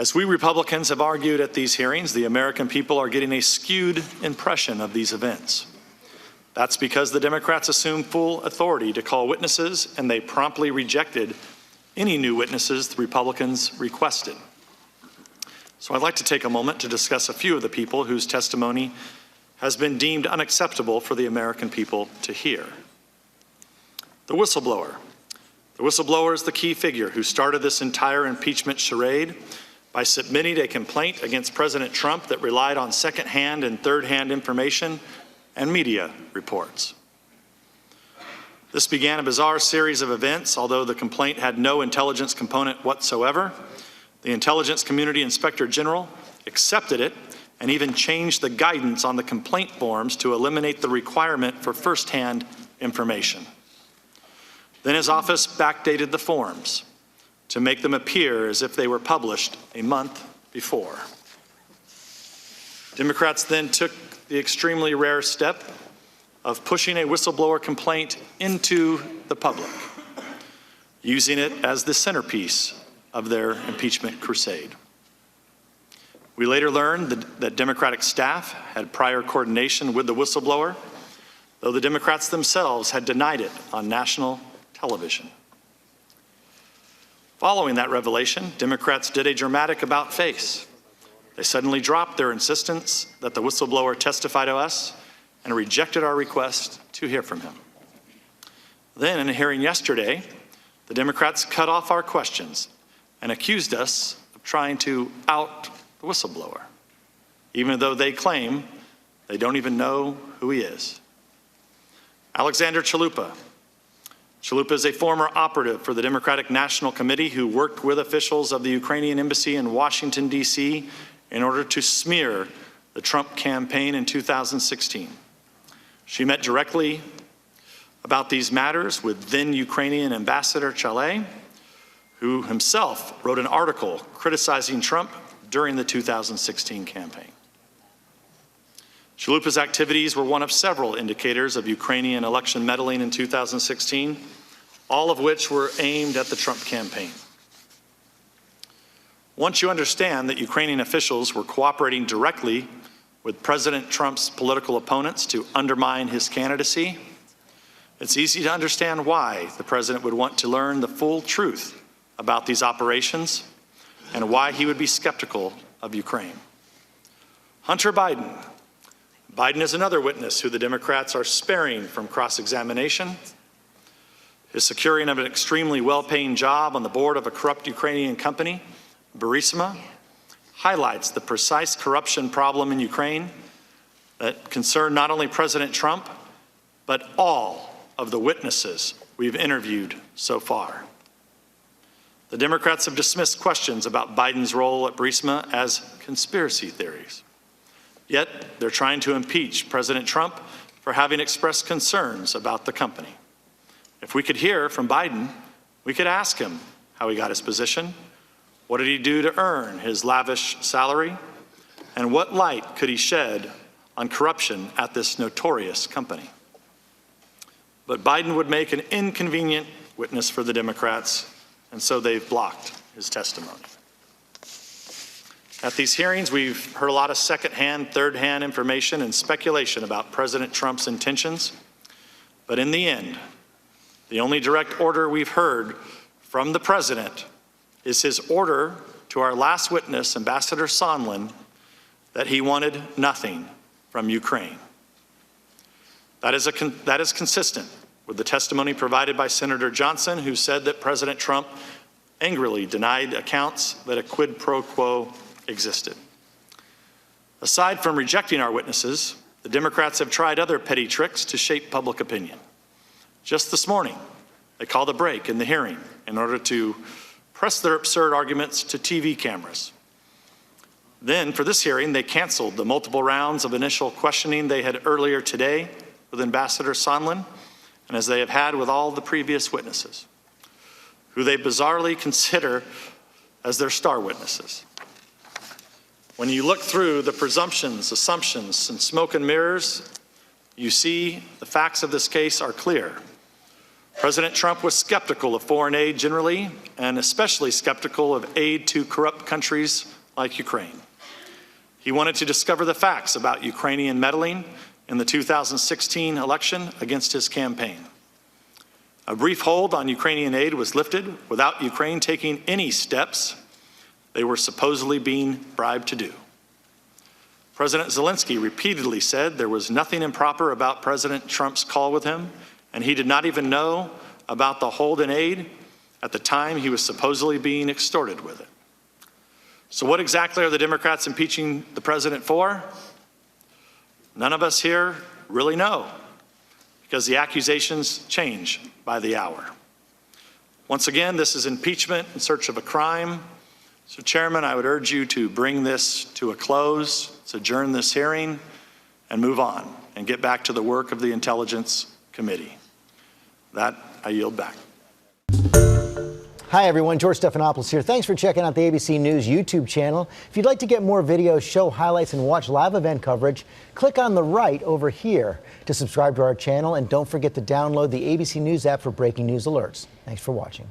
As we Republicans have argued at these hearings, the American people are getting a skewed impression of these events. That's because the Democrats assumed full authority to call witnesses, and they promptly rejected any new witnesses the Republicans requested. So I'd like to take a moment to discuss a few of the people whose testimony has been deemed unacceptable for the American people to hear. The whistleblower. The whistleblower is the key figure who started this entire impeachment charade by submitting a complaint against President Trump that relied on second-hand and third-hand information and media reports. This began a bizarre series of events. Although the complaint had no intelligence component whatsoever, the Intelligence Community Inspector General accepted it and even changed the guidance on the complaint forms to eliminate the requirement for first-hand information. Then his office backdated the forms to make them appear as if they were published a month before. Democrats then took the extremely rare step of pushing a whistleblower complaint into the public, using it as the centerpiece of their impeachment crusade. We later learned that Democratic staff had prior coordination with the whistleblower, though the Democrats themselves had denied it on national television. Following that revelation, Democrats did a dramatic about-face. They suddenly dropped their insistence that the whistleblower testify to us and rejected our request to hear from him. Then, in a hearing yesterday, the Democrats cut off our questions and accused us of trying to out the whistleblower, even though they claim they don't even know who he is. Alexander Chalupa. Chalupa is a former operative for the Democratic National Committee who worked with officials of the Ukrainian embassy in Washington, D.C. in order to smear the Trump campaign in 2016. She met directly about these matters with then Ukrainian Ambassador Hale, who himself wrote an article criticizing Trump during the 2016 campaign. Chalupa's activities were one of several indicators of Ukrainian election meddling in 2016, all of which were aimed at the Trump campaign. Once you understand that Ukrainian officials were cooperating directly with President Trump's political opponents to undermine his candidacy, it's easy to understand why the president would want to learn the full truth about these operations and why he would be skeptical of Ukraine. Hunter Biden. Biden is another witness who the Democrats are sparing from cross-examination. His securing of an extremely well-paying job on the board of a corrupt Ukrainian company, Burisma, highlights the precise corruption problem in Ukraine that concerned not only President Trump, but all of the witnesses we've interviewed so far. The Democrats have dismissed questions about Biden's role at Burisma as conspiracy theories. Yet they're trying to impeach President Trump for having expressed concerns about the company. If we could hear from Biden, we could ask him how he got his position, what did he do to earn his lavish salary, and what light could he shed on corruption at this notorious company. But Biden would make an inconvenient witness for the Democrats, and so they've blocked his testimony. At these hearings, we've heard a lot of second-hand, third-hand information and speculation about President Trump's intentions. But in the end, the only direct order we've heard from the president is his order to our last witness, Ambassador Sondland, that he wanted nothing from Ukraine. That is consistent with the testimony provided by Senator Johnson, who said that President Trump angrily denied accounts that a quid pro quo existed. Aside from rejecting our witnesses, the Democrats have tried other petty tricks to shape public opinion. Just this morning, they called a break in the hearing in order to press their absurd arguments to TV cameras. Then, for this hearing, they canceled the multiple rounds of initial questioning they had earlier today with Ambassador Sondland, and as they have had with all the previous witnesses, who they bizarrely consider as their star witnesses. When you look through the presumptions, assumptions, and smoke and mirrors, you see the facts of this case are clear. President Trump was skeptical of foreign aid generally, and especially skeptical of aid to corrupt countries like Ukraine. He wanted to discover the facts about Ukrainian meddling in the 2016 election against his campaign. A brief hold on Ukrainian aid was lifted without Ukraine taking any steps they were supposedly being bribed to do. President Zelensky repeatedly said there was nothing improper about President Trump's call with him, and he did not even know about the hold in aid at the time he was supposedly being extorted with it. So what exactly are the Democrats impeaching the president for? None of us here really know, because the accusations change by the hour. Once again, this is impeachment in search of a crime. So, Chairman, I would urge you to bring this to a close, to adjourn this hearing, and move on, and get back to the work of the Intelligence Committee. That, I yield back. Hi, everyone. George Stephanopoulos here. Thanks for checking out the ABC News YouTube channel. If you'd like to get more videos, show highlights, and watch live event coverage, click on the right over here to subscribe to our channel. And don't forget to download the ABC News app for breaking news alerts. Thanks for watching.